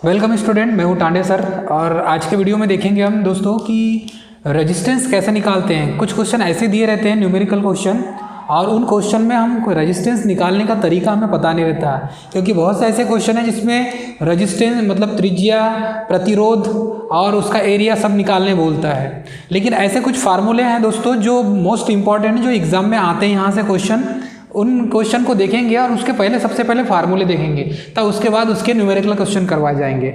Welcome student, मैं हूँ Tande sir. और आज के वीडियो में देखेंगे हम दोस्तों कि रेजिस्टेंस कैसे निकालते हैं। कुछ क्वेश्चन ऐसे दिए रहते हैं न्यूमेरिकल क्वेश्चन, और उन क्वेश्चन में हम रेजिस्टेंस निकालने का तरीका हमें पता नहीं रहता है, क्योंकि बहुत से ऐसे क्वेश्चन हैं जिसमें रेजिस्टेंस मतलब त्रिज्या, प्रतिरोध और उसका एरिया सब निकालने बोलता है। लेकिन ऐसे कुछ फार्मूले हैं दोस्तों जो मोस्ट इंपॉर्टेंट हैं, जो एग्जाम में आते हैं यहाँ से क्वेश्चन। उन क्वेश्चन को देखेंगे और उसके पहले सबसे पहले फार्मूले देखेंगे, तब उसके बाद उसके न्यूमेरिकल क्वेश्चन करवाए जाएंगे।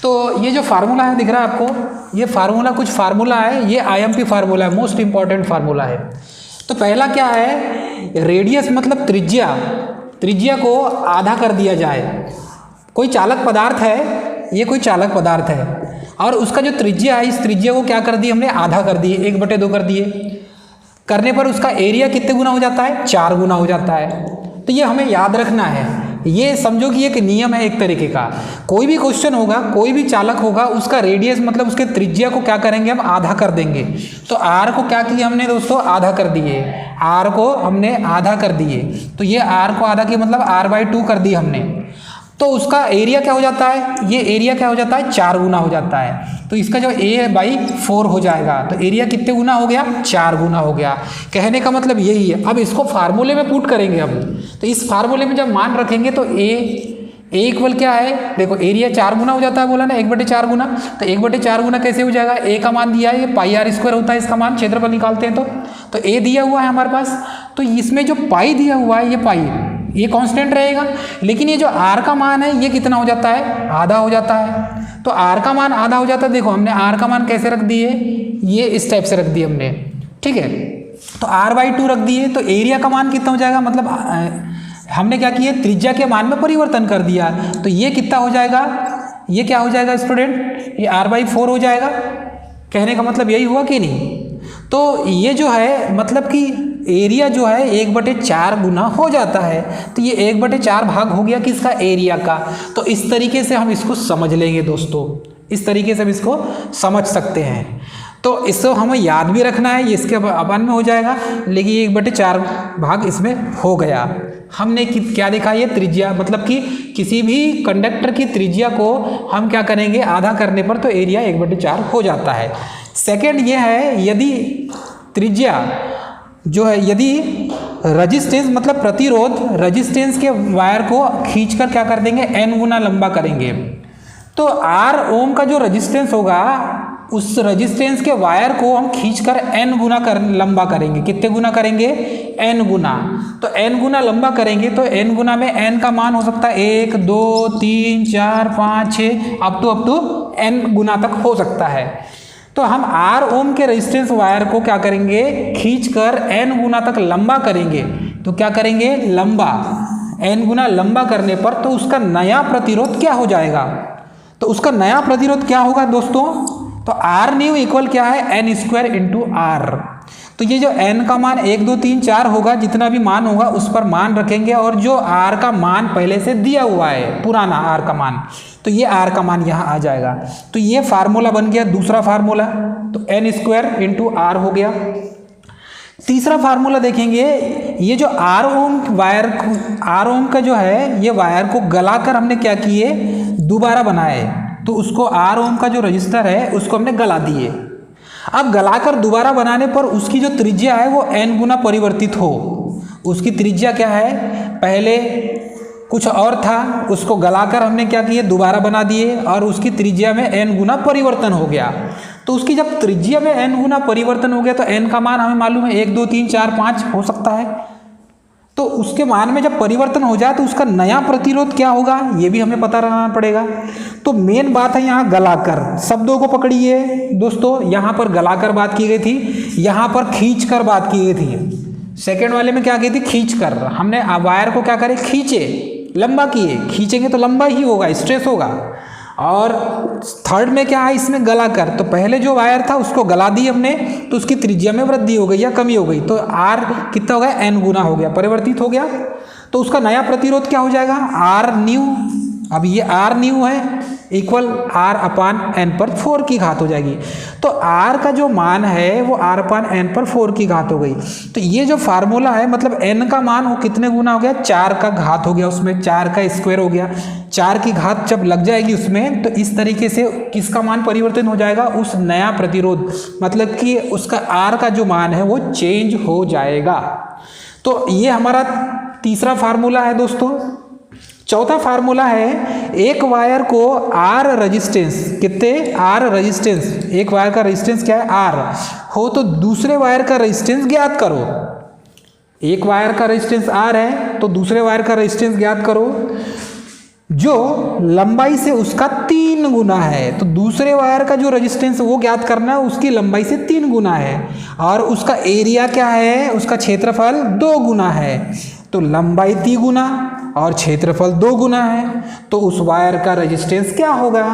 तो ये जो फार्मूला है दिख रहा है आपको, ये फार्मूला कुछ फार्मूला है, ये IMP फार्मूला है, मोस्ट इंपॉर्टेंट फार्मूला है। तो पहला क्या है, रेडियस मतलब त्रिज्या को आधा कर दिया जाए। कोई चालक पदार्थ है, ये कोई चालक पदार्थ है, और उसका जो त्रिज्या है, इस त्रिज्या को क्या कर दिए हमने, आधा कर दिए, 1/2 कर दिए। करने पर उसका एरिया कितने गुना हो जाता है, 4 गुना हो जाता है। तो ये हमें याद रखना है। ये समझो कि एक नियम है एक तरीके का। कोई भी क्वेश्चन होगा, कोई भी चालक होगा, उसका रेडियस मतलब उसके त्रिज्या को क्या करेंगे, हम आधा कर देंगे। तो R को क्या किया हमने दोस्तों, आधा कर दिए। R को हमने आधा कर दिए, तो ये R को आधा किया मतलब R/2 कर दिया हमने। तो उसका एरिया क्या हो जाता है, ये एरिया क्या हो जाता है, 4 गुना हो जाता है। तो इसका जो A/4 हो जाएगा, तो एरिया कितने गुना हो गया, 4 गुना हो गया। कहने का मतलब यही है। अब इसको फार्मूले में पुट करेंगे हम। तो इस फार्मूले में जब मान रखेंगे तो A इक्वल क्या है, देखो एरिया 4 गुना हो जाता है, बोला ना 1/4 गुना। तो 1/4 गुना कैसे हो जाएगा, A का मान दिया है, ये πr² होता है इसका मान, क्षेत्रफल निकालते हैं तो A दिया हुआ है हमारे पास। तो इसमें जो पाई दिया हुआ है, ये पाई ये कांस्टेंट रहेगा, लेकिन ये जो R का मान है ये कितना हो जाता है, आधा हो जाता है। तो R का मान आधा हो जाता है। देखो हमने R का मान कैसे रख दिए, ये इस टाइप से रख दिए हमने, ठीक है। तो R/2 रख दिए, तो एरिया का मान कितना हो जाएगा, मतलब हमने क्या किया, त्रिज्या के मान में परिवर्तन कर दिया। तो ये कितना हो जाएगा, ये क्या हो जाएगा स्टूडेंट, ये R/4 हो जाएगा। कहने का मतलब यही हुआ कि नहीं। तो ये जो है मतलब कि एरिया जो है 1/4 गुना हो जाता है। तो ये 1/4 भाग हो गया किसका, एरिया का। तो इस तरीके से हम इसको समझ लेंगे दोस्तों, इस तरीके से हम इसको समझ सकते हैं। तो इसको हमें याद भी रखना है, ये इसके अपन में हो जाएगा, लेकिन ये 1/4 भाग इसमें हो गया। हमने क्या देखा, ये त्रिज्या मतलब कि किसी भी कंडक्टर की त्रिज्या को हम क्या करेंगे, आधा करने पर तो एरिया 1/4 हो जाता है। सेकेंड ये है, यदि त्रिज्या जो है, यदि रेजिस्टेंस मतलब प्रतिरोध, रेजिस्टेंस के वायर को खींचकर क्या कर देंगे, n गुना लंबा करेंगे। तो R ओम का जो रेजिस्टेंस होगा, उस रेजिस्टेंस के वायर को हम खींचकर n गुना लंबा करेंगे। कितने गुना करेंगे, n गुना। तो n गुना लंबा करेंगे, तो n गुना में n का मान हो सकता है 1 2 3 4 5 6 अप टू n गुना तक हो सकता है। तो हम R ओम के रेजिस्टेंस वायर को क्या करेंगे, खींचकर n गुना तक लंबा करेंगे। तो क्या करेंगे, लंबा, n गुना लंबा करने पर तो उसका नया प्रतिरोध क्या हो जाएगा, तो उसका नया प्रतिरोध क्या होगा दोस्तों, तो R न्यू इक्वल क्या है, n² × R। तो ये जो n का मान 1 2 3 4 होगा, जितना भी मान होगा उस पर मान रखेंगे, और जो R का मान पहले से दिया हुआ है, पुराना R का मान, तो ये R का मान यहाँ आ जाएगा। तो ये फार्मूला बन गया दूसरा फार्मूला, तो n² × R हो गया। तीसरा फार्मूला देखेंगे, ये जो R ओम का जो है, ये वायर को गलाकर हमने क्या किए, दोबारा बनाए। तो उसको R ओम का जो रजिस्टर है उसको हमने गला दिए। अब गलाकर दोबारा बनाने पर उसकी जो त्रिज्या है वो n गुना परिवर्तित हो। उसकी त्रिज्या क्या है, पहले कुछ और था, उसको गलाकर हमने क्या किए, दोबारा बना दिए, और उसकी त्रिज्या में n गुना परिवर्तन हो गया। तो उसकी जब त्रिज्या में n गुना परिवर्तन हो गया, तो n का मान हमें मालूम है 1 2 3 4 5 हो सकता है। तो उसके मान में जब परिवर्तन हो जाए तो उसका नया प्रतिरोध क्या होगा, ये भी हमें पता रहना पड़ेगा। तो मेन बात है यहाँ गलाकर, शब्दों को पकड़िए दोस्तों, यहाँ पर गलाकर बात की गई थी, यहाँ पर खींचकर बात की गई थी। सेकेंड वाले में क्या की थी, खींचकर। हमने वायर को क्या करे, खींचे, लंबा किए, खींचेंगे तो लंबा ही होगा, स्ट्रेस होगा। और थर्ड में क्या है, इसमें गला कर, तो पहले जो वायर था उसको गला दी हमने, तो उसकी त्रिज्या में वृद्धि हो गई या कमी हो गई, तो R कितना हो गया, n गुना हो गया, परिवर्तित हो गया। तो उसका नया प्रतिरोध क्या हो जाएगा, R न्यू। अब ये R न्यू है, इक्वल आर अपान एन पर 4 की घात हो जाएगी। तो आर का जो मान है वो आर अपान एन पर 4 की घात हो गई। तो ये जो फार्मूला है मतलब एन का मान वो कितने गुना हो गया, 4 का घात हो गया, उसमें 4 का स्क्वायर हो गया, 4 की घात जब लग जाएगी उसमें तो इस तरीके से किसका मान परिवर्तन हो जाएगा, उस नया प्रतिरोध, मतलब कि उसका आर का जो मान है वो चेंज हो जाएगा। तो ये हमारा तीसरा फार्मूला है दोस्तों। चौथा फार्मूला है एक वायर को आर रेजिस्टेंस, कितने आर रेजिस्टेंस, एक वायर का रेजिस्टेंस क्या है आर हो तो दूसरे वायर का रेजिस्टेंस ज्ञात करो। एक वायर का रेजिस्टेंस आर है तो दूसरे वायर का रेजिस्टेंस ज्ञात करो जो लंबाई से उसका 3 गुना है। तो दूसरे वायर का जो रेजिस्टेंस वो ज्ञात करना है, उसकी लंबाई से 3 गुना है और उसका एरिया क्या है, उसका क्षेत्रफल 2 गुना है। तो लंबाई 3 गुना और क्षेत्रफल 2 गुना है तो उस वायर का रेजिस्टेंस क्या होगा,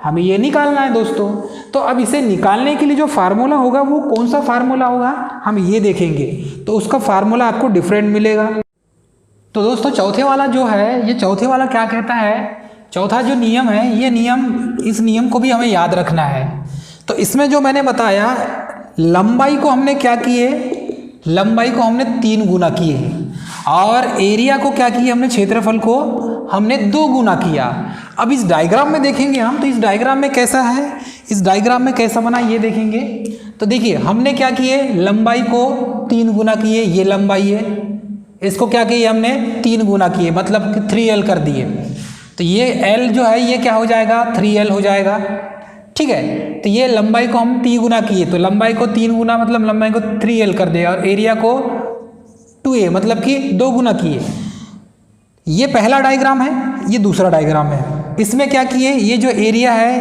हमें ये निकालना है दोस्तों। तो अब इसे निकालने के लिए जो फार्मूला होगा वो कौन सा फार्मूला होगा हम ये देखेंगे। तो उसका फार्मूला आपको डिफरेंट मिलेगा। तो दोस्तों चौथे वाला जो है, ये चौथे वाला क्या कहता है, चौथा जो नियम है ये नियम, इस नियम को भी हमें याद रखना है। तो इसमें जो मैंने बताया लंबाई को हमने क्या किए, लंबाई को हमने 3 गुना किए और एरिया को क्या किया हमने, क्षेत्रफल को हमने 2 गुना किया। अब इस डायग्राम में देखेंगे हम, तो इस डायग्राम में कैसा है, इस डायग्राम में कैसा बना ये देखेंगे। तो देखिए हमने क्या किए, लंबाई को 3 गुना किए, ये लंबाई है, इसको क्या किए हमने 3 गुना किए मतलब कि 3l कर दिए। तो ये l जो है ये क्या हो जाएगा 3l हो जाएगा, ठीक है। तो ये लंबाई को हम 3 गुना किए तो लंबाई को 3 गुना मतलब लंबाई को 3l कर दिया और एरिया को 2a मतलब कि 2 गुना किए। ये पहला डायग्राम है, ये दूसरा डायग्राम है। इसमें क्या किए, ये जो एरिया है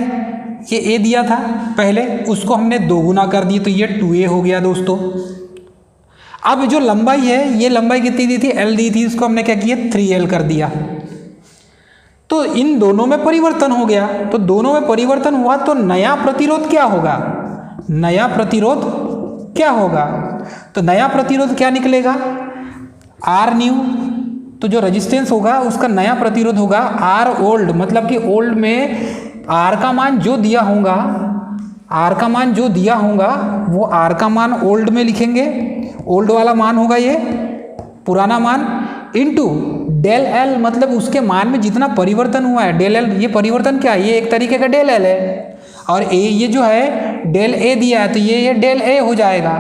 ये a दिया था पहले, उसको हमने 2 गुना कर दिए तो ये 2a हो गया दोस्तों। अब जो लंबाई है ये लंबाई कितनी दी थी, l दी थी, इसको हमने क्या किया 3l कर दिया। तो इन दोनों में परिवर्तन हो गया, तो दोनों में परिवर्तन हुआ तो नया प्रतिरोध क्या होगा, नया प्रतिरोध क्या होगा, तो नया प्रतिरोध क्या निकलेगा आर न्यू। तो जो रेजिस्टेंस होगा उसका नया प्रतिरोध होगा आर ओल्ड, मतलब कि ओल्ड में आर का मान जो दिया होगा, आर का मान जो दिया होगा वो आर का मान ओल्ड में लिखेंगे, ओल्ड वाला मान होगा ये पुराना मान, इनटू डेल एल मतलब उसके मान में जितना परिवर्तन हुआ है डेल एल, ये परिवर्तन क्या है, ये एक तरीके का डेल एल है और ए ये जो है डेल ए दिया है तो ये डेल ए हो जाएगा।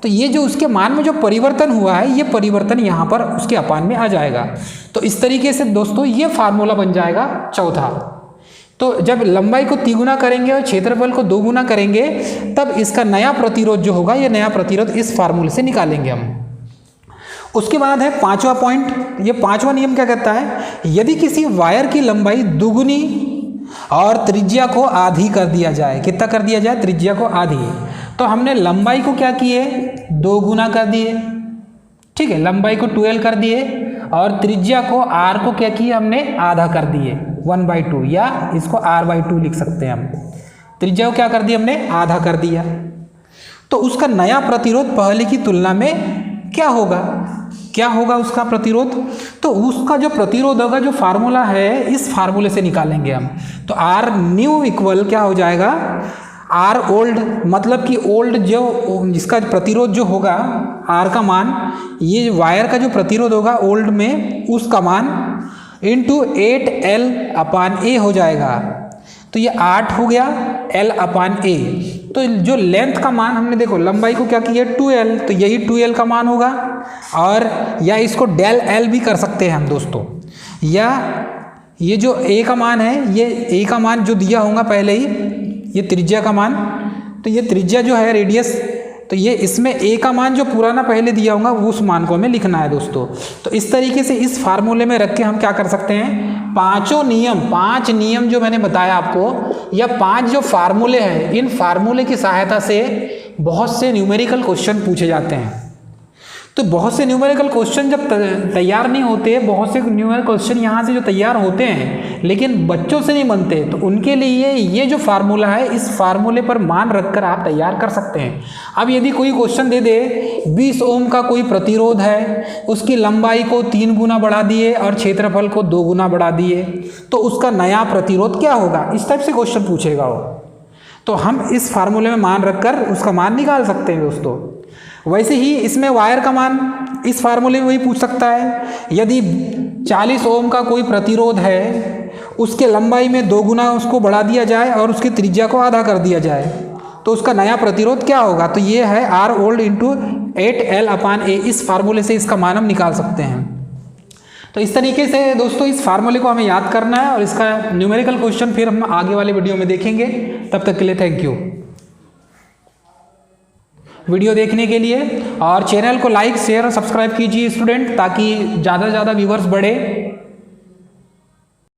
तो ये जो उसके मान में जो परिवर्तन हुआ है ये परिवर्तन यहाँ पर उसके अपान में आ जाएगा। तो इस तरीके से दोस्तों ये फार्मूला बन जाएगा चौथा। तो जब लंबाई को 3 गुना करेंगे और क्षेत्रफल को 2 गुना करेंगे तब इसका नया प्रतिरोध जो होगा ये नया प्रतिरोध इस फार्मूले से निकालेंगे हम। उसके बाद है 5वां पॉइंट, ये 5वां नियम क्या कहता है, यदि किसी वायर की लंबाई दुगुनी और त्रिज्या को आधी कर दिया जाए, कितना कर दिया जाए, त्रिज्या को आधी, तो हमने लंबाई को क्या किए 2 गुना कर दिए, ठीक है, लंबाई को 2l कर दिए और त्रिज्या को r को क्या किया हमने आधा कर दिए 1/2 या इसको r/2 लिख सकते हैं हम। त्रिज्या को क्या कर दिया हमने आधा कर दिया। तो उसका नया प्रतिरोध पहले की तुलना में क्या होगा, क्या होगा उसका प्रतिरोध, तो उसका जो प्रतिरोध होगा जो फार्मूला है इस फार्मूले से निकालेंगे हम। तो आर न्यू इक्वल क्या हो जाएगा आर ओल्ड, मतलब कि ओल्ड जो इसका प्रतिरोध जो होगा आर का मान, ये वायर का जो प्रतिरोध होगा ओल्ड में उसका मान इंटू 8l/a हो जाएगा। तो ये 8 हो गया l/a। तो जो लेंथ का मान हमने देखो लंबाई को क्या किया 2l, तो यही 2l का मान होगा और या इसको डेल l भी कर सकते हैं हम दोस्तों, या ये जो a का मान है ये a का मान जो दिया होगा पहले ही, ये त्रिज्या का मान, तो ये त्रिज्या जो है रेडियस, तो ये इसमें a का मान जो पुराना पहले दिया होगा उस मान को हमें लिखना है दोस्तों। तो इस तरीके से इस फार्मूले में रख के हम क्या कर सकते हैं, 5 नियम जो मैंने बताया आपको, या 5 जो फार्मूले हैं, इन फार्मूले की सहायता से बहुत से न्यूमेरिकल क्वेश्चन पूछे जाते हैं। तो बहुत से न्यूमेरिकल क्वेश्चन जब तैयार नहीं होते, बहुत से न्यूमेरिकल क्वेश्चन यहाँ से जो तैयार होते हैं लेकिन बच्चों से नहीं बनते, तो उनके लिए ये जो फार्मूला है, इस फार्मूले पर मान रखकर आप तैयार कर सकते हैं। अब यदि कोई क्वेश्चन दे दे 20 ओम का कोई प्रतिरोध है, उसकी लंबाई को 3 गुना बढ़ा दिए और क्षेत्रफल को 2 गुना बढ़ा दिए, तो उसका नया प्रतिरोध क्या होगा, इस टाइप से क्वेश्चन पूछेगा वो। तो हम इस फार्मूले में मान रखकर उसका मान निकाल सकते हैं दोस्तों। वैसे ही इसमें वायर का मान इस फार्मूले में वही पूछ सकता है। यदि 40 ओम का कोई प्रतिरोध है, उसके लंबाई में 2 गुना उसको बढ़ा दिया जाए और उसकी त्रिज्या को आधा कर दिया जाए, तो उसका नया प्रतिरोध क्या होगा, तो ये है R ओल्ड इंटू 8L/A। इस फार्मूले से इसका मान हम निकाल सकते हैं। तो इस तरीके से दोस्तों इस फार्मूले को हमें याद करना है और इसका न्यूमेरिकल क्वेश्चन फिर हम आगे वाले वीडियो में देखेंगे। तब तक के लिए थैंक यू वीडियो देखने के लिए, और चैनल को लाइक शेयर और सब्सक्राइब कीजिए स्टूडेंट, ताकि ज़्यादा से ज़्यादा व्यूवर्स बढ़े।